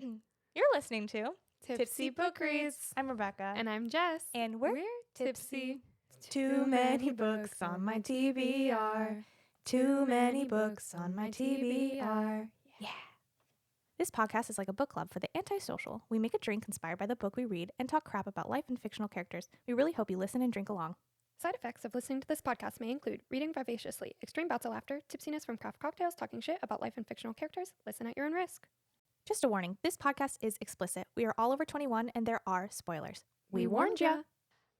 You're listening to Tipsy Book Reads. I'm Rebecca. And I'm Jess. And we're tipsy. Too many books on my TBR. Too many books on my TBR. Yeah. This podcast is like a book club for the antisocial. We make a drink inspired by the book we read and talk crap about life and fictional characters. We really hope you listen and drink along. Side effects of listening to this podcast may include reading vivaciously, extreme bouts of laughter, tipsiness from craft cocktails, talking shit about life and fictional characters. Listen at your own risk. Just a warning, this podcast is explicit. We are all over 21 and there are spoilers. We warned ya.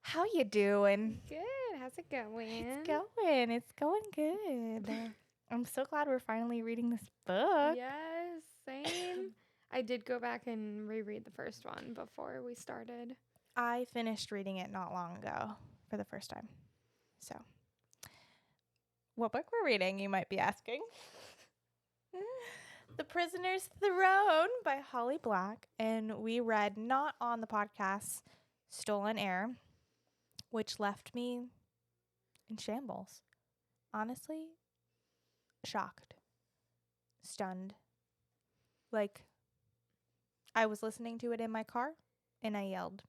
How you doing? Good. How's it going? It's going good. I'm so glad we're finally reading this book. Yes, same. I did go back and reread the first one before we started. I finished reading it not long ago for the first time. So, what book we're reading, you might be asking? The Prisoner's Throne by Holly Black. And we read, not on the podcast, Stolen Heir, which left me in shambles. Honestly, shocked, stunned. Like, I was listening to it in my car and I yelled.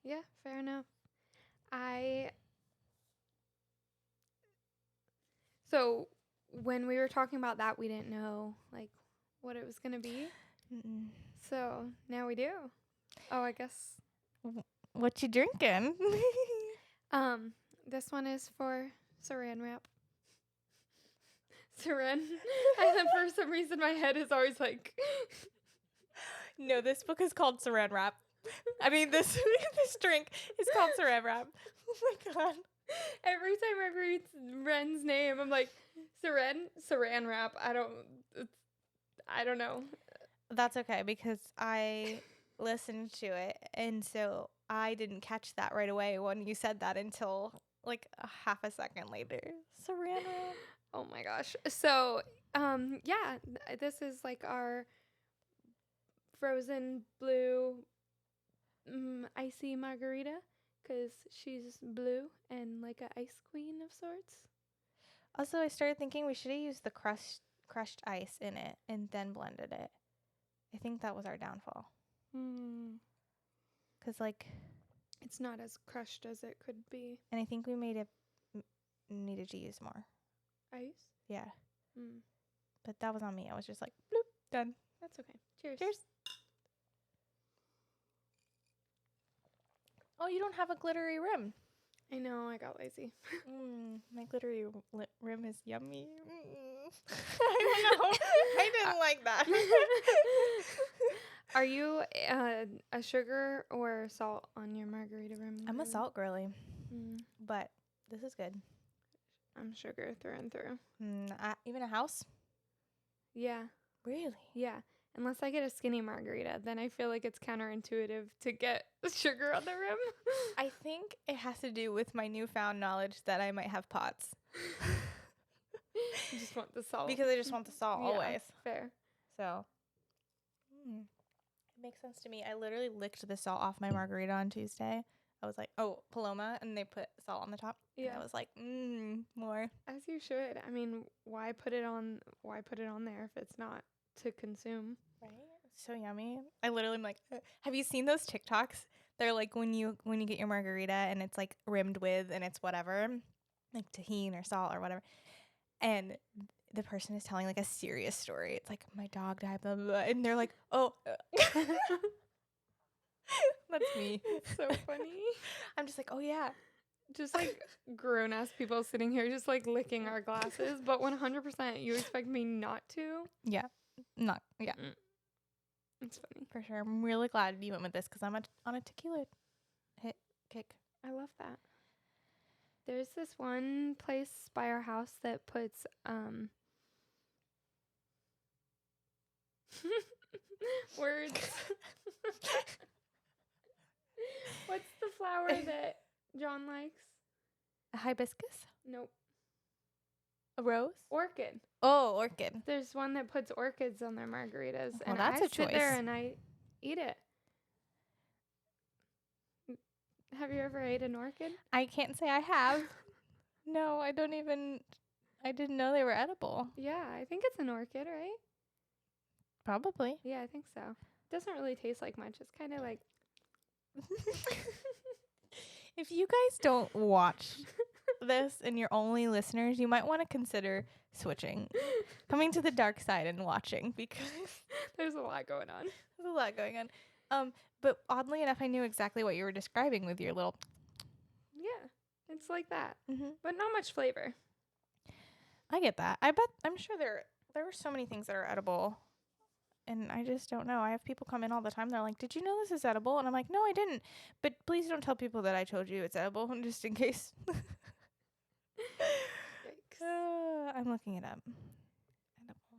Yeah, fair enough. So when we were talking about that, we didn't know like what it was going to be. Mm-mm. So now we do. Oh, I guess. What you drinking? This one is for Saran Wrap. Suren. And for some reason my head is always like. No, this book is called Saran Wrap. I mean, this drink is called Saran Wrap. Oh my god! Every time I read Ren's name, I'm like, Saran Wrap. I don't know. That's okay because I listened to it, and so I didn't catch that right away when you said that until like a half a second later. Saran Wrap. Oh my gosh. So, yeah, this is like our frozen blue icy margarita because she's blue and like an ice queen of sorts. Also, I started thinking we should have used the crushed ice in it and then blended it. I think that was our downfall. Because like, it's not as crushed as it could be. And I think we needed to use more ice. Yeah. But that was on me. I was just like, bloop, done. That's okay. Cheers. Cheers. Oh, you don't have a glittery rim. I know, I got lazy. My glittery rim is yummy. I don't know. I didn't like that. Are you a sugar or salt on your margarita rim? I'm a salt girly. But this is good. I'm sugar through and through. Even a house? Yeah. Really? Yeah. Unless I get a skinny margarita, then I feel like it's counterintuitive to get sugar on the rim. I think it has to do with my newfound knowledge that I might have POTS. You just want the salt. Because I just want the salt always. Fair. So, it makes sense to me. I literally licked the salt off my margarita on Tuesday. I was like, oh, Paloma, and they put salt on the top. Yeah. And I was like, more. As you should. I mean, why put it on there if it's not to consume? Right? It's so yummy. I literally am like, have you seen those TikToks? They're like when you get your margarita and it's like rimmed with and it's whatever, like tahini or salt or whatever. And the person is telling like a serious story. It's like, my dog died, blah, blah, blah. And they're like, oh. That's me. It's so funny. I'm just like, oh yeah. Just like grown ass people sitting here just like licking our glasses, but 100% you expect me not to? Yeah. It's funny. For sure. I'm really glad you went with this because I'm on a tequila kick. I love that. There's this one place by our house that puts words. What's the flower that John likes? A hibiscus? Nope. A rose? Orchid. Oh, orchid. There's one that puts orchids on their margaritas. Well, and that's I a choice. sit there and I eat it. Have you ever ate an orchid? I can't say I have. No, I didn't know they were edible. Yeah, I think it's an orchid, right? Probably. Yeah, I think so. Doesn't really taste like much. It's kind of like If you guys don't watch this and you're only listeners, you might want to consider switching, coming to the dark side and watching, because there's a lot going on. there's a lot going on. But oddly enough, I knew exactly what you were describing with your little. Yeah, it's like that, Mm-hmm. but not much flavor. I get that. I'm sure there are so many things that are edible, and I just don't know. I have people come in all the time. They're like, "Did you know this is edible?" And I'm like, "No, I didn't." But please don't tell people that I told you it's edible, just in case. Yikes. I'm looking it up. Edible.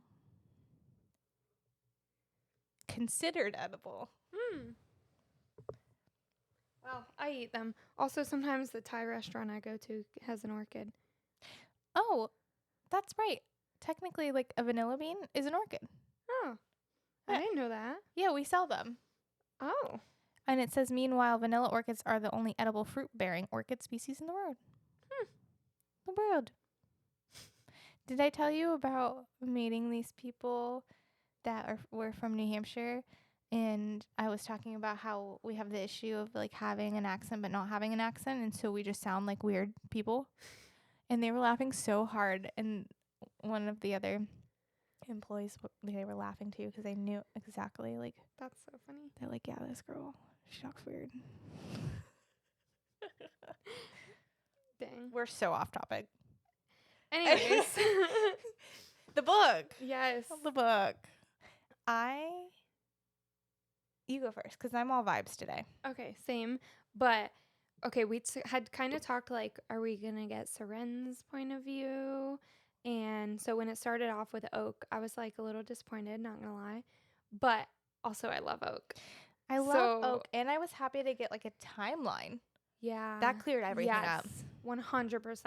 Considered edible. Well, I eat them. Also, sometimes the Thai restaurant I go to has an orchid. Oh, that's right. Technically, like a vanilla bean is an orchid. Oh, Yeah. I didn't know that. Yeah, we sell them. Oh. And it says, meanwhile, vanilla orchids are the only edible fruit-bearing orchid species in the world. The world. Did I tell you about meeting these people that were from New Hampshire? And I was talking about how we have the issue of like having an accent but not having an accent, and so we just sound like weird people. And they were laughing so hard, and one of the other employees, they were laughing too because they knew exactly, like, That's so funny. they're like, yeah, this girl, she talks weird. Dang. We're so off topic. Anyways. The book. Yes. The book. You go first because I'm all vibes today. Okay, same. But, okay, we had kind of talked like, are we going to get Suren's point of view? And so when it started off with Oak, I was like a little disappointed, not going to lie. But also I love Oak. I love Oak, and I was happy to get like a timeline. Yeah. That cleared everything up. 100%.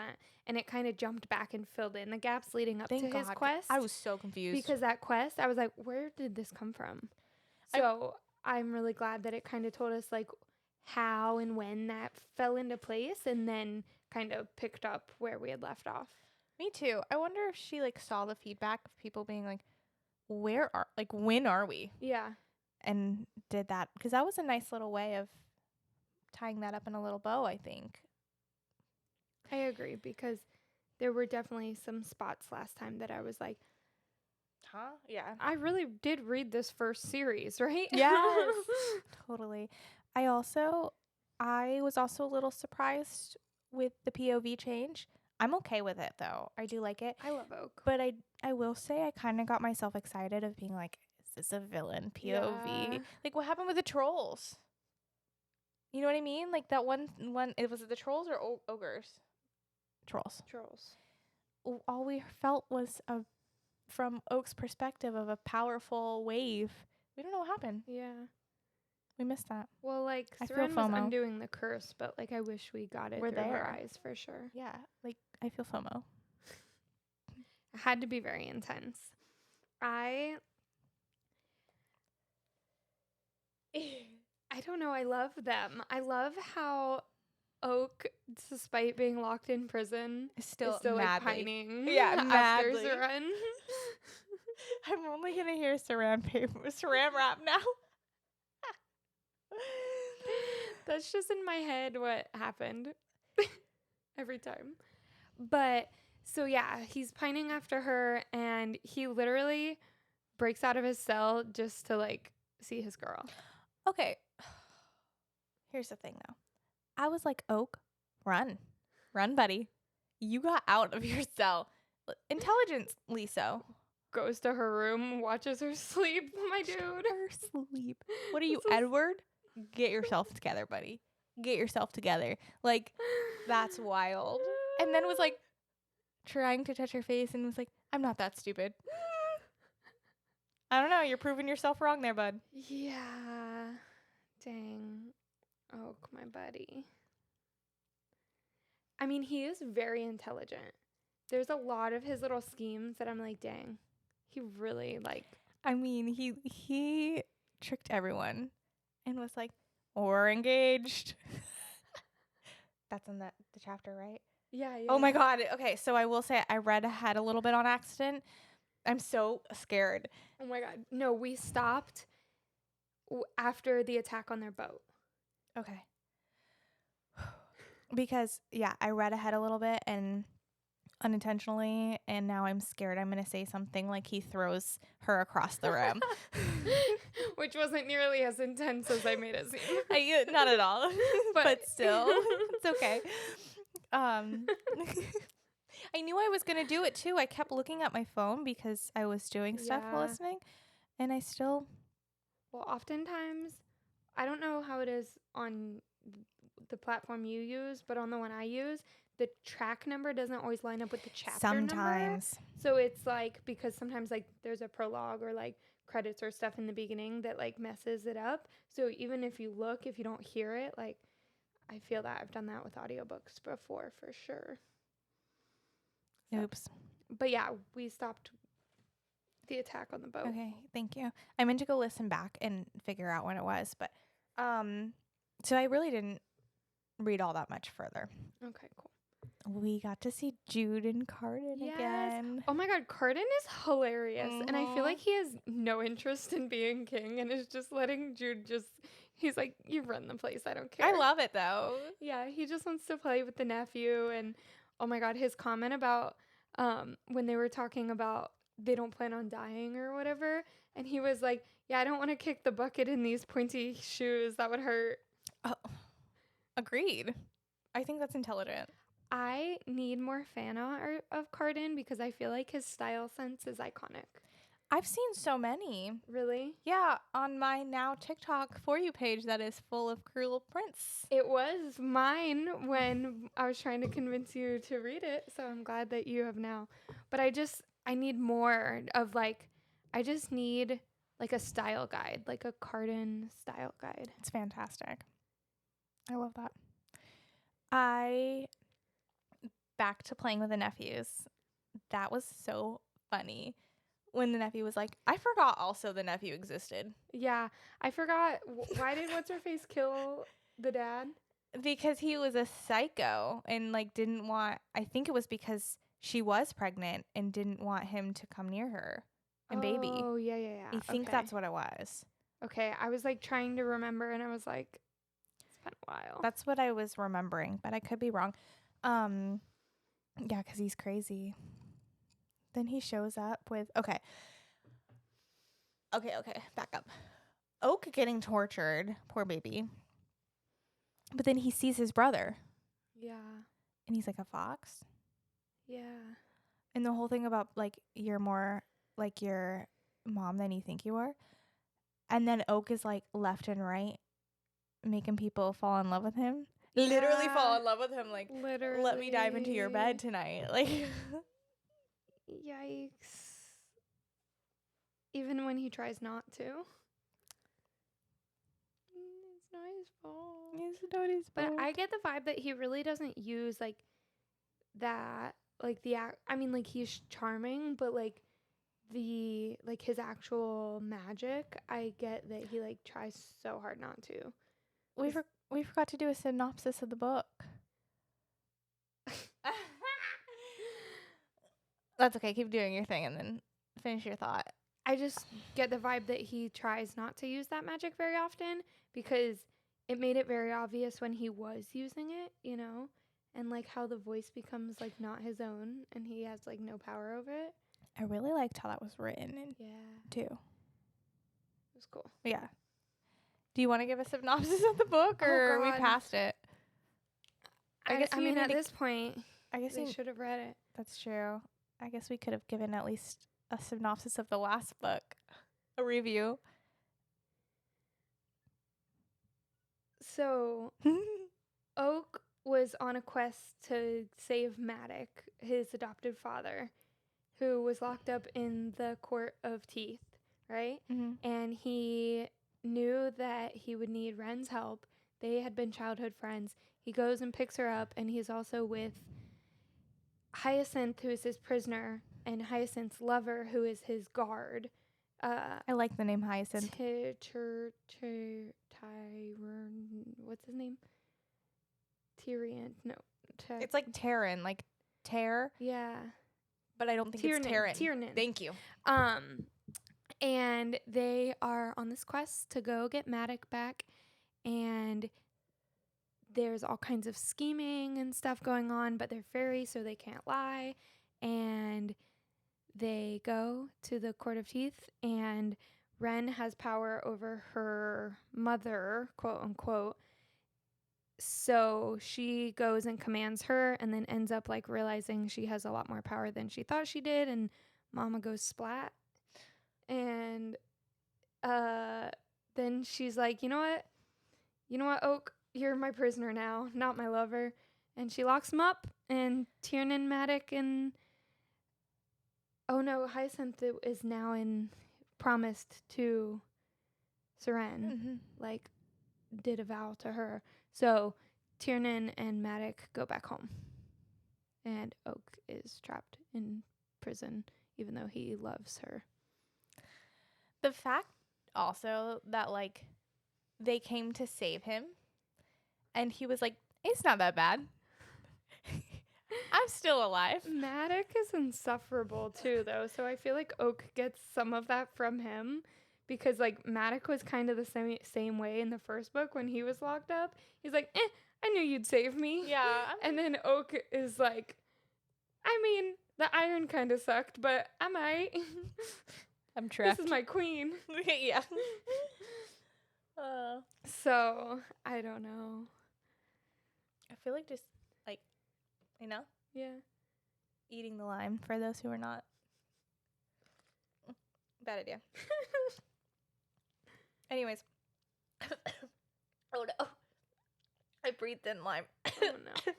And it kind of jumped back and filled in the gaps leading up Thank to God. his quest. I was so confused. Because that quest, I was like, where did this come from? So I'm really glad that it kind of told us like how and when that fell into place and then kind of picked up where we had left off. Me too. I wonder if she like saw the feedback of people being like, when are we? Yeah. And did that. Because that was a nice little way of tying that up in a little bow, I think. I agree because there were definitely some spots last time that I was like, huh? Yeah. I really did read this first series, right? Yes. Totally. I was also a little surprised with the POV change. I'm okay with it though. I do like it. I love Oak. But I will say I kind of got myself excited of being like, is this a villain POV? Yeah. Like what happened with the trolls? You know what I mean? Like that one it was the trolls or ogres? Trolls. All we felt was from Oak's perspective of a powerful wave. We don't know what happened. Yeah. We missed that. Well, like, I feel Suren was FOMO. undoing the curse, but, like, I wish we got it We're through her there. eyes for sure. Yeah. Like, I feel FOMO. It had to be very intense. I don't know. I love them. I love how Oak, despite being locked in prison, Is still like, madly. pining Yeah, after madly. Suren. I'm only going to hear Saran Wrap now. That's just in my head what happened every time. But so yeah, he's pining after her and he literally breaks out of his cell just to like see his girl. Okay. Here's the thing though. I was like, Oak, run, buddy. You got out of your cell. Intelligently so. Goes to her room, watches her sleep, my dude. Her sleep. What are you, Edward? Get yourself together, buddy. Get yourself together. Like, that's wild. And then was like trying to touch her face and was like, I'm not that stupid. I don't know. You're proving yourself wrong there, bud. Yeah. Dang. Oak, my buddy. I mean, he is very intelligent. There's a lot of his little schemes that I'm like, dang. He really like. I mean, he tricked everyone and was like, we're engaged. That's in the chapter, right? Yeah. Oh my God. Okay, so I will say I read ahead a little bit on accident. I'm so scared. Oh my God. No, we stopped after the attack on their boat. Okay. Because, yeah, I read ahead a little bit and unintentionally, and now I'm scared I'm going to say something like he throws her across the room. Which wasn't nearly as intense as I made it seem. Not at all. But still, it's okay. I knew I was going to do it too. I kept looking at my phone because I was doing stuff while listening, and I still... Well, oftentimes, I don't know how it is on the platform you use, but on the one I use, the track number doesn't always line up with the chapter number. Sometimes. So it's like, because sometimes like there's a prologue or like credits or stuff in the beginning that like messes it up. So even if you look, if you don't hear it, like I feel that I've done that with audiobooks before for sure. Oops. But yeah, we stopped the attack on the boat. Okay, thank you. I meant to go listen back and figure out when it was, but so I really didn't read all that much further. Okay, cool. We got to see Jude and Cardan again. Oh my God, Cardan is hilarious. And I feel like he has no interest in being king and is just letting Jude he's like, you run the place, I don't care. I love it though. Yeah, he just wants to play with the nephew. And oh my God, his comment about when they were talking about they don't plan on dying or whatever. And he was like, yeah, I don't want to kick the bucket in these pointy shoes. That would hurt. Oh, agreed. I think that's intelligent. I need more fan art of Cardan because I feel like his style sense is iconic. I've seen so many. Really? Yeah, on my now TikTok For You page that is full of cruel prints. It was mine when I was trying to convince you to read it, so I'm glad that you have now. But I need more of like, I just need like a style guide, like a Cardan style guide. It's fantastic. I love that. Back to playing with the nephews. That was so funny. When the nephew was like, I forgot also the nephew existed. Yeah, I forgot. Why did What's-Her-Face kill the dad? Because he was a psycho and like didn't want, I think it was because she was pregnant and didn't want him to come near her and baby. Oh, yeah. I think that's what it was. Okay, I was like trying to remember and I was like, it's been a while. That's what I was remembering, but I could be wrong. Yeah, because he's crazy. Then he shows up with... Okay, back up. Oak getting tortured. Poor baby. But then he sees his brother. Yeah. And he's like a fox. Yeah. And the whole thing about, like, you're more like your mom than you think you are. And then Oak is, like, left and right making people fall in love with him. Yeah. Literally fall in love with him. Like, literally. Let me dive into your bed tonight. Like... Yikes. Even when he tries not to. It's not his fault. It's not his fault. But I get the vibe that he really doesn't use, like, that, like, I mean, like, he's charming, but, like, his actual magic, I get that he, like, tries so hard not to. We forgot to do a synopsis of the book. That's okay. Keep doing your thing and then finish your thought. I just get the vibe that he tries not to use that magic very often because it made it very obvious when he was using it, you know? And, like, how the voice becomes, like, not his own and he has, like, no power over it. I really liked how that was written, too. It was cool. Yeah. Do you want to give a synopsis of the book or are we past it? I mean, at this point, I guess they should have read it. That's true. I guess we could have given at least a synopsis of the last book, a review. So, Oak was on a quest to save Maddox, his adopted father, who was locked up in the Court of Teeth, right? Mm-hmm. And he knew that he would need Ren's help. They had been childhood friends. He goes and picks her up, and he's also with Hyacinth, who is his prisoner, and Hyacinth's lover, who is his guard. I like the name Hyacinth. Tyrion. What's his name? Tyrion. No. It's like Taryn, like tear. Yeah. But I don't think it's Taran. Tiernan. Thank you. And they are on this quest to go get Maddox back, and there's all kinds of scheming and stuff going on, but they're fairies, so they can't lie. And they go to the Court of Teeth, and Ren has power over her mother, quote unquote. So she goes and commands her, and then ends up like realizing she has a lot more power than she thought she did, and Mama goes splat. And then she's like, you know what, Oak, you're my prisoner now, not my lover. And she locks him up, and Tiernan, Maddox, and Hyacinth is now promised to Suren, like did a vow to her. So Tiernan and Maddox go back home, and Oak is trapped in prison, even though he loves her. The fact also that like they came to save him, and he was like, "It's not that bad. I'm still alive." Maddox is insufferable too, though, so I feel like Oak gets some of that from him, because like Maddox was kind of the same way in the first book when he was locked up. He's like, I knew you'd save me. Yeah. And then Oak is like, I mean, the iron kind of sucked, but I might. I'm trapped. This is my queen. Yeah. So, I don't know. I feel like just, like, Yeah. eating the lime for those who are not. Bad idea. Anyways. Oh, no. I breathed in lime. Oh, no.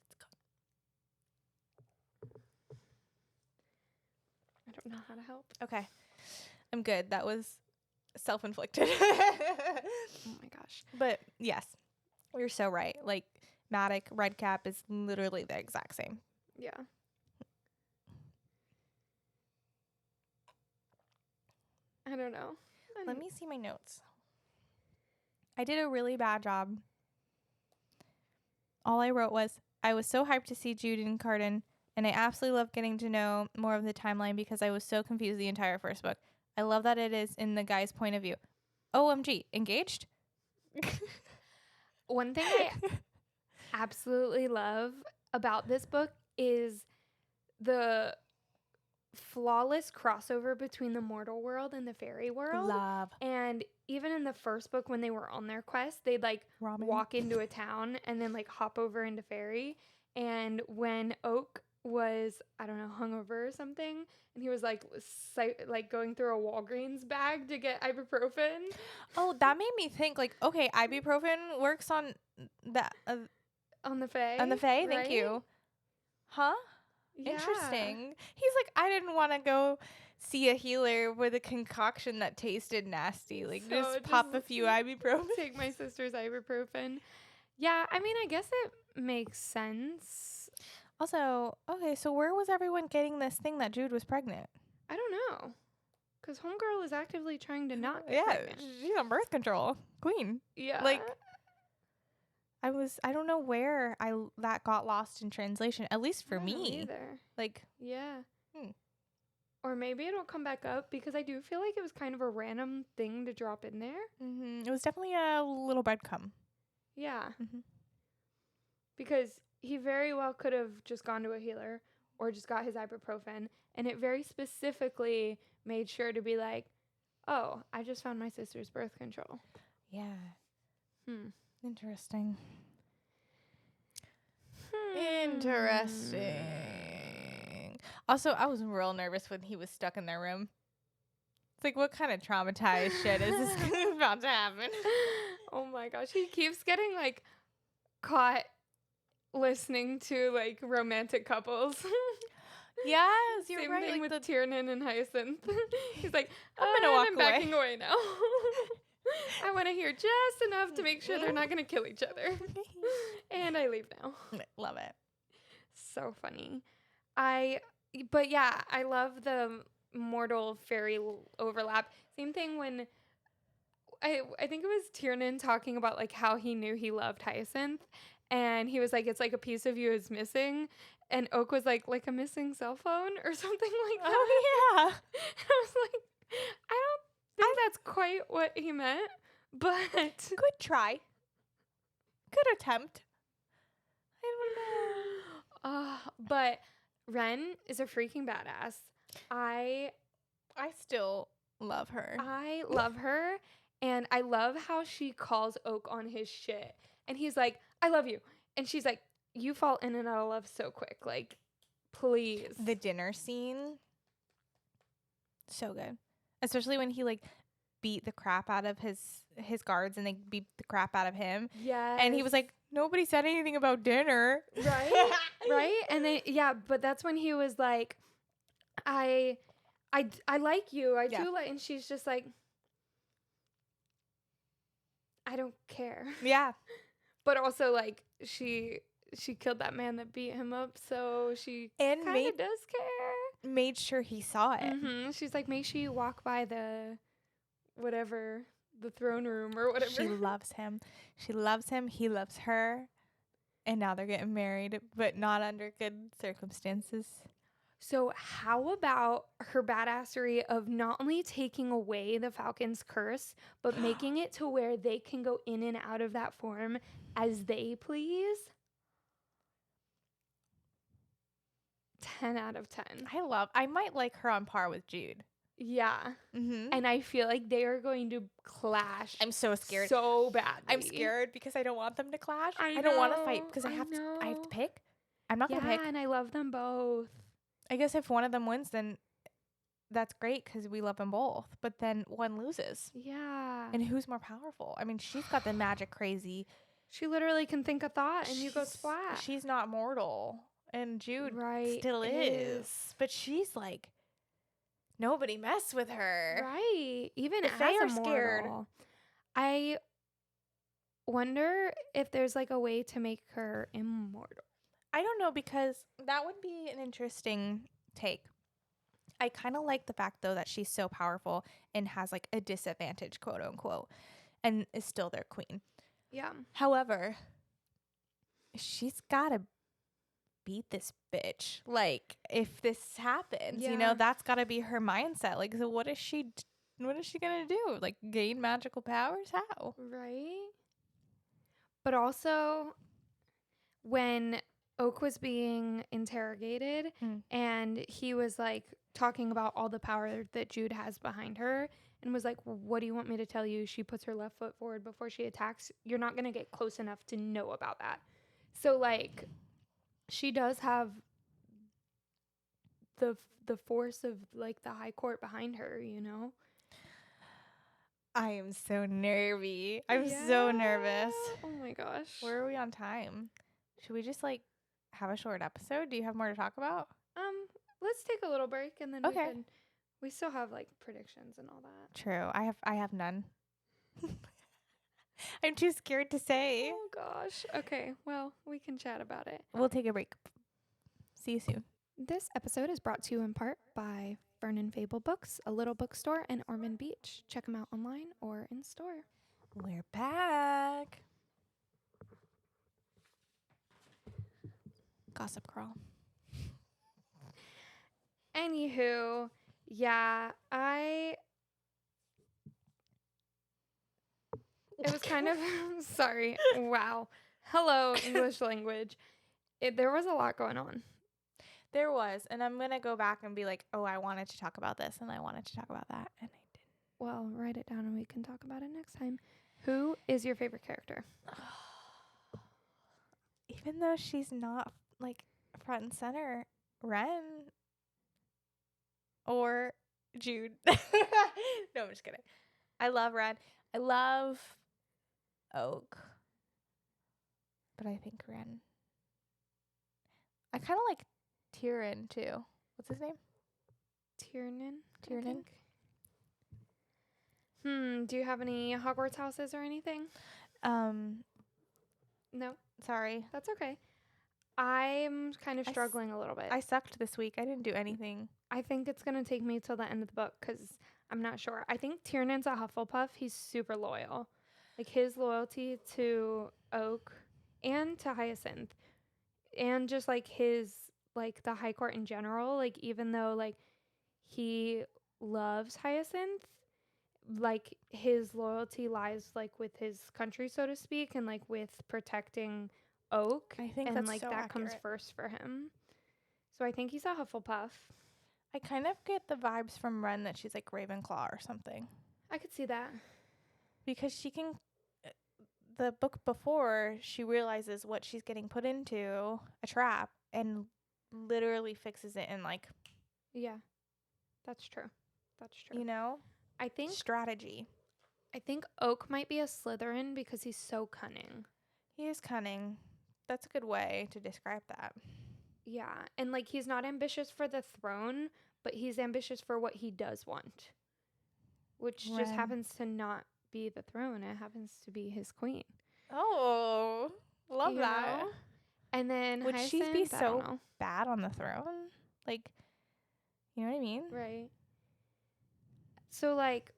It's gone. I don't know how to help. Okay. I'm good. That was self-inflicted. Oh, my gosh. But, yes. You're so right. Like, Maddox, Redcap is literally the exact same. Yeah. I don't know. Let me see my notes. I did a really bad job. All I wrote was, I was so hyped to see Jude and Cardan, and I absolutely love getting to know more of the timeline because I was so confused the entire first book. I love that it is in the guy's point of view. OMG, engaged? One thing I absolutely love about this book is the flawless crossover between the mortal world and the fairy world. Love. And even in the first book, when they were on their quest, they'd like Ramen. walk into a town and then like hop over into fairy. And when Oak was, I don't know, hungover or something, and he was like going through a Walgreens bag to get ibuprofen. Oh, that made me think, like, okay, ibuprofen works on that On the Fae. on the Fae. right? Thank you. Huh? Yeah. Interesting. He's like, I didn't want to go see a healer with a concoction that tasted nasty. Like, So just pop a few ibuprofen. Take my sister's ibuprofen. Yeah, I mean, I guess it makes sense. Also, okay, so where was everyone getting this thing that Jude was pregnant? I don't know. Because Homegirl is actively trying to not get Yeah, pregnant. she's on birth control. Queen. Yeah. Like, I don't know where that got lost in translation, at least for I don't know me. either. Like, Yeah. Hmm. Or maybe it'll come back up, because I do feel like it was kind of a random thing to drop in there. it was definitely a little breadcrumb. Yeah. Mhm. Because he very well could have just gone to a healer or just got his ibuprofen, and it very specifically made sure to be like, oh, I just found my sister's birth control. Yeah. Interesting. Interesting. Also, I was real nervous when he was stuck in their room. It's like, what kind of traumatized shit is this about to happen? Oh my gosh. He keeps getting like caught listening to like romantic couples. Yes, you're Same right. thing Like with Tiernan and Hyacinth. He's like, I'm gonna walk I'm away." backing away now. I want to hear just enough to make sure they're not going to kill each other. And I leave now. Love it. So funny. But yeah, I love the mortal fairy overlap. Same thing when I think it was Tiernan talking about like how he knew he loved Hyacinth, And he was like, it's like a piece of you is missing. And Oak was like a missing cell phone or something like that. Oh, yeah. I was like, I don't think that's quite what he meant, but Good try. Good attempt. I don't know. But Ren is a freaking badass. I still love her. I love her, and I love how she calls Oak on his shit. And he's like, I love you. And she's like, you fall in and out of love so quick. Like, please. The dinner scene, so good. Especially when he like beat the crap out of his guards and they beat the crap out of him. Yeah. And he was like, nobody said anything about dinner. Right? Right? And then, yeah, but that's when he was like, I like you. I do like, and she's just like, I don't care. Yeah. But also, like, she killed that man that beat him up, so she kind of does care. Made sure he saw it. Mm-hmm. She's like, make sure you walk by the throne room or whatever. She loves him. She loves him. He loves her. And now they're getting married, but not under good circumstances. So how about her badassery of not only taking away the Falcon's curse, but making it to where they can go in and out of that form as they please? 10 out of 10. I might like her on par with Jude. Yeah. Mm-hmm. And I feel like they are going to clash. I'm so scared. So badly. I'm scared because I don't want them to clash. I don't want to fight because I have to pick. I'm not going to pick. Yeah, and I love them both. I guess if one of them wins, then that's great because we love them both. But then one loses. Yeah. And who's more powerful? I mean, she's got the magic crazy. She literally can think a thought and you go splat. She's not mortal. And Jude still is. But she's like, nobody mess with her. Right. Even if as they are a scared. Mortal, I wonder if there's like a way to make her immortal. I don't know, because that would be an interesting take. I kind of like the fact, though, that she's so powerful and has like a disadvantage, quote unquote, and is still their queen. Yeah. However, she's got to beat this bitch. Like, if this happens, you know, that's got to be her mindset. Like, so what is she going to do? Like, gain magical powers? How? Right. But also, when Oak was being interrogated and he was like talking about all the power that Jude has behind her and was like, what do you want me to tell you? She puts her left foot forward before she attacks. You're not going to get close enough to know about that. So like she does have the force of like the high court behind her, you know? I am so nervy. I'm so nervous. Oh my gosh. Where are we on time? Should we just like have a short episode? Do you have more to talk about? Let's take a little break and then we still have like predictions and all that. True. I have none. I'm too scared to say. Oh gosh. Okay. Well, we can chat about it. We'll take a break. See you soon. This episode is brought to you in part by Vernon Fable Books, a little bookstore in Ormond Beach. Check them out online or in store. We're back. Gossip Crawl. Anywho, yeah, it was kind of, sorry, wow. Hello, English language. There was a lot going on. There was, and I'm going to go back and be like, oh, I wanted to talk about this, and I wanted to talk about that, and I didn't. Well, write it down and we can talk about it next time. Who is your favorite character? Even though she's not, like, front and center, Ren or Jude. No, I'm just kidding. I love Ren. I love Oak. But I think Ren. I kind of like Tyrion, too. What's his name? Tiernan. Tiernan. Do you have any Hogwarts houses or anything? No. Sorry. That's okay. I'm kind of struggling a little bit. I sucked this week. I didn't do anything. I think it's going to take me till the end of the book because I'm not sure. I think Tiernan's a Hufflepuff. He's super loyal. Like, his loyalty to Oak and to Hyacinth, and just like his, like the High Court in general, like even though like he loves Hyacinth, like his loyalty lies like with his country, so to speak, and like with protecting Oak. I think and that's like so that comes accurate. first for him. So I think he's a Hufflepuff. I kind of get the vibes from Ren that she's like Ravenclaw or something. I could see that. Because she can, the book before, she realizes what she's getting put into, a trap, and literally fixes it in like, Yeah, that's true. That's true. you know, I think strategy. Oak might be a Slytherin because he's so cunning. He is cunning. That's a good way to describe that. Yeah, and like he's not ambitious for the throne, but he's ambitious for what he does want, which just Ren. happens to not be the throne. It happens to be his queen. Oh, love You that. know? And then Would she be Hyacinth, I don't so know. bad on the throne? Like, you know what I mean? Right. So like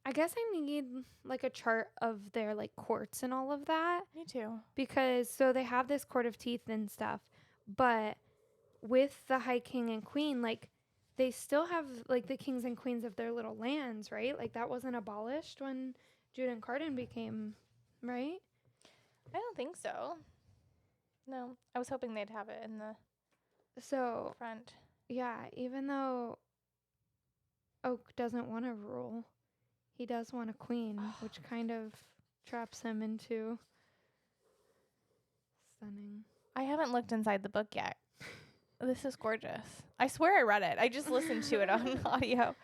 I guess I need like a chart of their like courts and all of that, Me too. because so they have this court of teeth and stuff, but with the High King and Queen, like they still have like the kings and queens of their little lands, right? Like that wasn't abolished when Jude and Cardan became, right? I don't think so. No, I was hoping they'd have it in the So front. yeah, even though Oak doesn't want to rule, he does want a queen, which kind of traps him into stunning. I haven't looked inside the book yet. This is gorgeous. I swear I read it. I just listened to it on audio.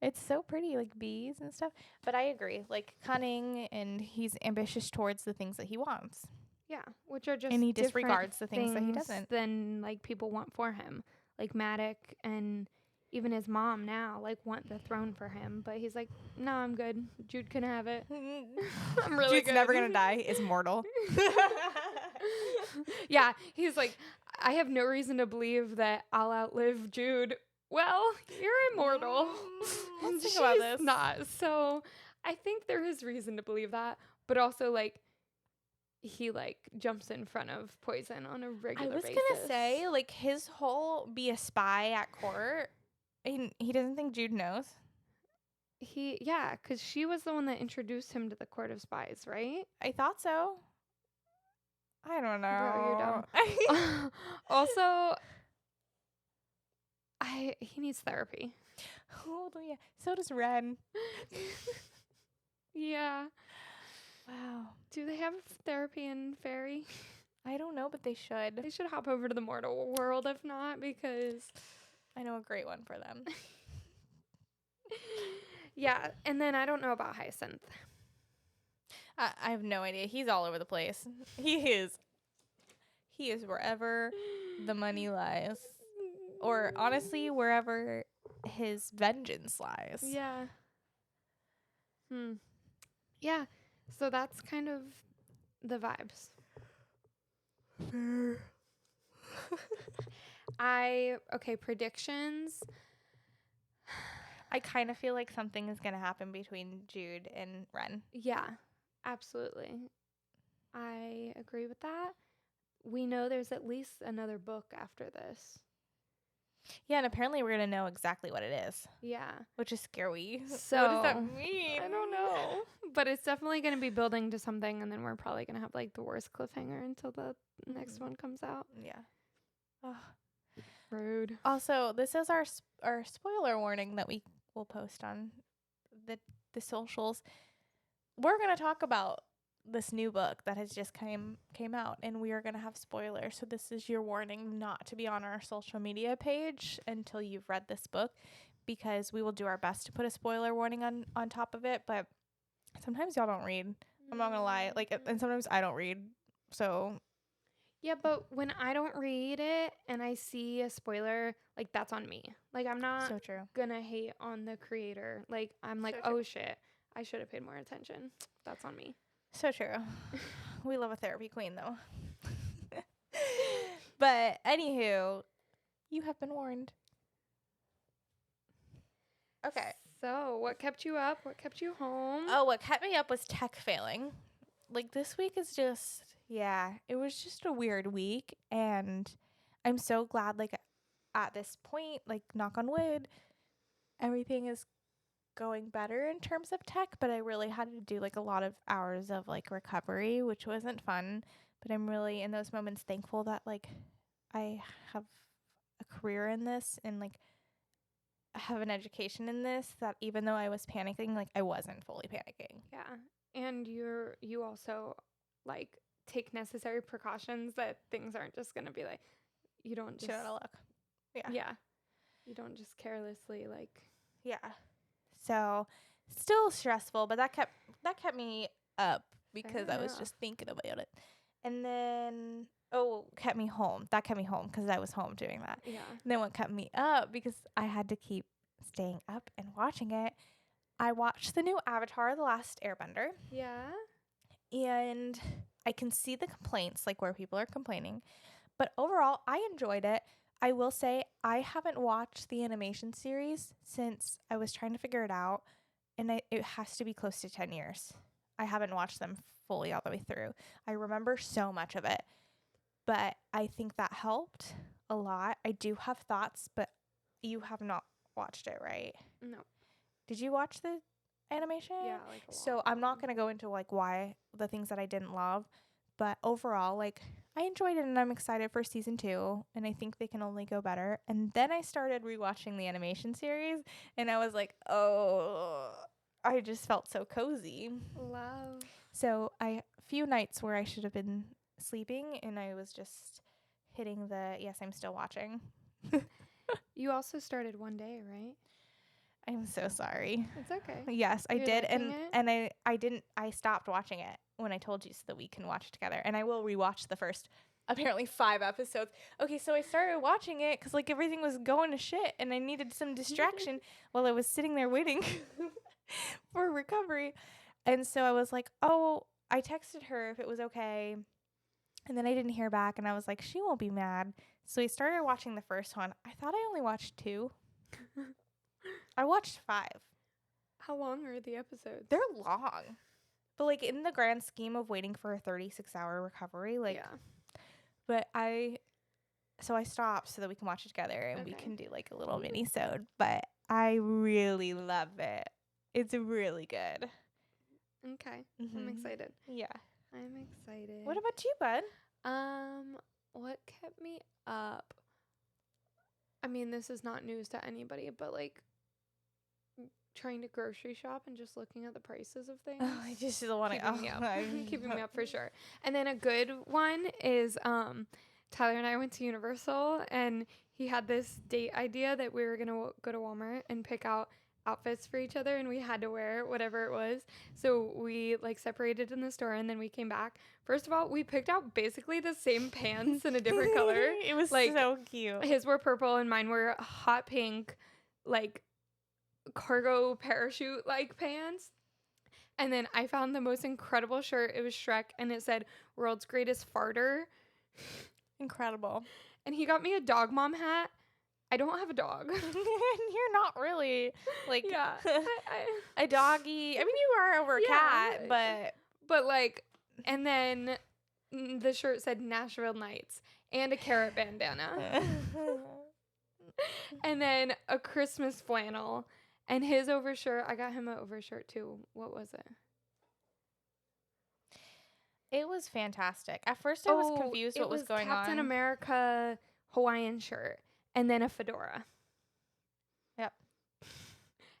It's so pretty, like bees and stuff. But I agree, like cunning, and he's ambitious towards the things that he wants. Yeah, which are just And he different disregards the things that he doesn't. than like people want for him. Like Madoc and even his mom now like want the throne for him, but he's like, no, I'm good. Jude can have it. I'm really Jude's good. never gonna die. Is mortal. Yeah, he's like, I have no reason to believe that I'll outlive Jude. Well, you're immortal. Let's think about She's this. not. So I think there is reason to believe that, but also like he like jumps in front of poison on a regular basis. I was gonna say, like, his whole be a spy at court, and he doesn't think Jude knows. Yeah, because she was the one that introduced him to the Court of Spies, right? I thought so. I don't know. Bro, you're dumb. Also, he needs therapy. Oh, yeah. So does Ren. Yeah. Wow. Do they have therapy in Fairy? I don't know, but they should. They should hop over to the mortal world if not, because I know a great one for them. yeah. And then I don't know about Hyacinth. I have no idea. He's all over the place. He is wherever the money lies. Or honestly, wherever his vengeance lies. Yeah. Yeah. So that's kind of the vibes. Predictions. I kind of feel like something is going to happen between Jude and Ren. Yeah, absolutely. I agree with that. We know there's at least another book after this. Yeah, and apparently we're going to know exactly what it is. Yeah. Which is scary. So what does that mean? I don't know. But it's definitely going to be building to something, and then we're probably going to have like the worst cliffhanger until the next one comes out. Yeah. Oh. Rude. Also, this is our spoiler warning that we will post on the socials. We're going to talk about this new book that has just came out, and we are going to have spoilers. So this is your warning not to be on our social media page until you've read this book, because we will do our best to put a spoiler warning on top of it, but sometimes y'all don't read. I'm not going to lie. Like, and sometimes I don't read. So yeah, but when I don't read it and I see a spoiler, like that's on me. Like I'm not so true. Gonna hate on the creator. Like I'm like, oh shit, I should have paid more attention. That's on me. So true. We love a therapy queen, though. But anywho, you have been warned. Okay. So what kept you up? What kept you home? Oh, what kept me up was tech failing. Like, this week is just, Yeah, it was just a weird week, and I'm so glad, like, at this point, like, knock on wood, everything is going better in terms of tech, but I really had to do, like, a lot of hours of, like, recovery, which wasn't fun, but I'm really, in those moments, thankful that, like, I have a career in this and, like, I have an education in this, that even though I was panicking, like, I wasn't fully panicking. Yeah. And you also like take necessary precautions that things aren't just going to be like you don't just Should have look. Yeah. Yeah. You don't just carelessly like Yeah. So still stressful, but that kept me up because Fair I was enough. just thinking about it. And then kept me home. That kept me home because I was home doing that. Yeah. And then what kept me up, because I had to keep staying up and watching it, I watched the new Avatar: The Last Airbender, Yeah. and I can see the complaints, like where people are complaining, but overall I enjoyed it. I will say I haven't watched the animation series since I was trying to figure it out, and it has to be close to 10 years. I haven't watched them fully all the way through. I remember so much of it, but I think that helped a lot. I do have thoughts, but you have not watched it, right? No. Did you watch the animation? Yeah, like a So lot. I'm not going to go into like why the things that I didn't love, but overall, like, I enjoyed it and I'm excited for season 2, and I think they can only go better. And then I started rewatching the animation series and I was like, "Oh, I just felt so cozy." Love. So few nights where I should have been sleeping and I was just hitting the yes, I'm still watching. You also started one day, right? I'm so sorry. It's okay. Yes, I You're did, liking it? and I didn't. I stopped watching it when I told you so that we can watch it together. And I will rewatch the first apparently 5 episodes. Okay, so I started watching it because like everything was going to shit, and I needed some distraction while I was sitting there waiting for recovery. And so I was like, oh, I texted her if it was okay, and then I didn't hear back, and I was like, she won't be mad. So we started watching the first one. I thought I only watched 2. I watched 5. How long are the episodes? They're long. But like in the grand scheme of waiting for a 36-hour recovery, like yeah. but I stopped so that we can watch it together and we Okay. can do like a little mini-sode. But I really love it. It's really good. Okay. I'm excited. Yeah. I'm excited. What about you, bud? What kept me up? I mean, this is not news to anybody, but like trying to grocery shop and just looking at the prices of things. Oh, I just don't want to. Keeping me up. Keeping me up for sure. And then a good one is Tyler and I went to Universal, and he had this date idea that we were gonna go to Walmart and pick out outfits for each other, and we had to wear whatever it was. So we like separated in the store, and then we came back. First of all, we picked out basically the same pants in a different color. It was like, so cute. His were purple and mine were hot pink, like cargo parachute like pants. And then I found the most incredible shirt. It was Shrek, and it said "World's Greatest Farter." Incredible. And he got me a dog mom hat. I don't have a dog. You're not really like Yeah, a doggy. I mean, you are over a cat, but like, and then the shirt said Nashville Nights and a carrot bandana. And then a Christmas flannel. And his overshirt, I got him an overshirt too. What was it? It was fantastic. At first, I was confused what was going on. Captain America Hawaiian shirt and then a fedora. Yep.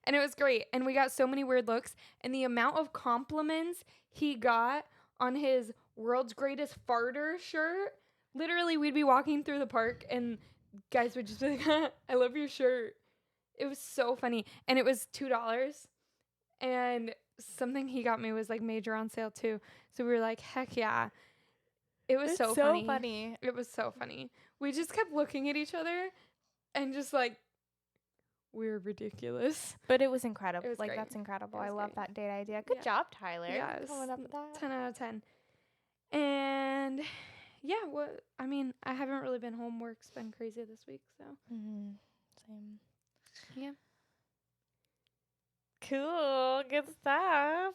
And it was great. And we got so many weird looks. And the amount of compliments he got on his World's Greatest Farter shirt. Literally, we'd be walking through the park and guys would just be like, I love your shirt. It was so funny. And it was $2. And something he got me was like major on sale too. So we were like, heck yeah. It was so funny. It was so funny. We just kept looking at each other and just like, we're ridiculous. But it was incredible. It was like, great. That's incredible. I love that date idea. Good job, Tyler. Yeah, it was coming up with that. 10 out of 10. And yeah, I haven't really been home. Work's been crazy this week, so. Same. Yeah. Cool. Good stuff.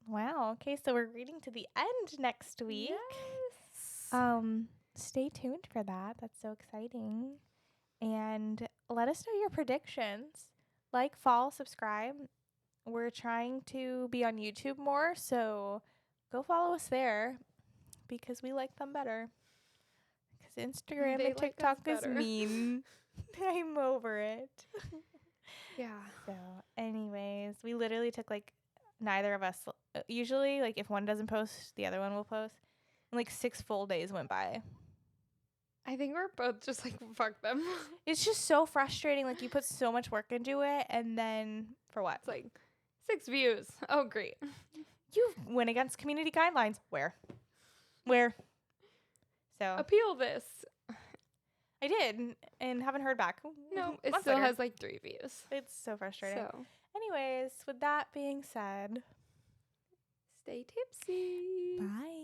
Wow. Okay, so we're reading to the end next week. Yes. Stay tuned for that. That's so exciting. And let us know your predictions. Like, follow, subscribe. We're trying to be on YouTube more, so go follow us there because we like them better. Because Instagram They and like us TikTok is better. mean. I'm over it. Yeah. So, anyways, we literally took like neither of us. Usually, like if one doesn't post, the other one will post. And like 6 full days went by. I think we're both just like, fuck them. It's just so frustrating. Like you put so much work into it, and then for what? It's like 6 views. Oh, great. You went against community guidelines. Where? So Appeal this. I did, and haven't heard back. No, it Months still later. has like 3 views. It's so frustrating. So, Anyways, with that being said, stay tipsy. bye.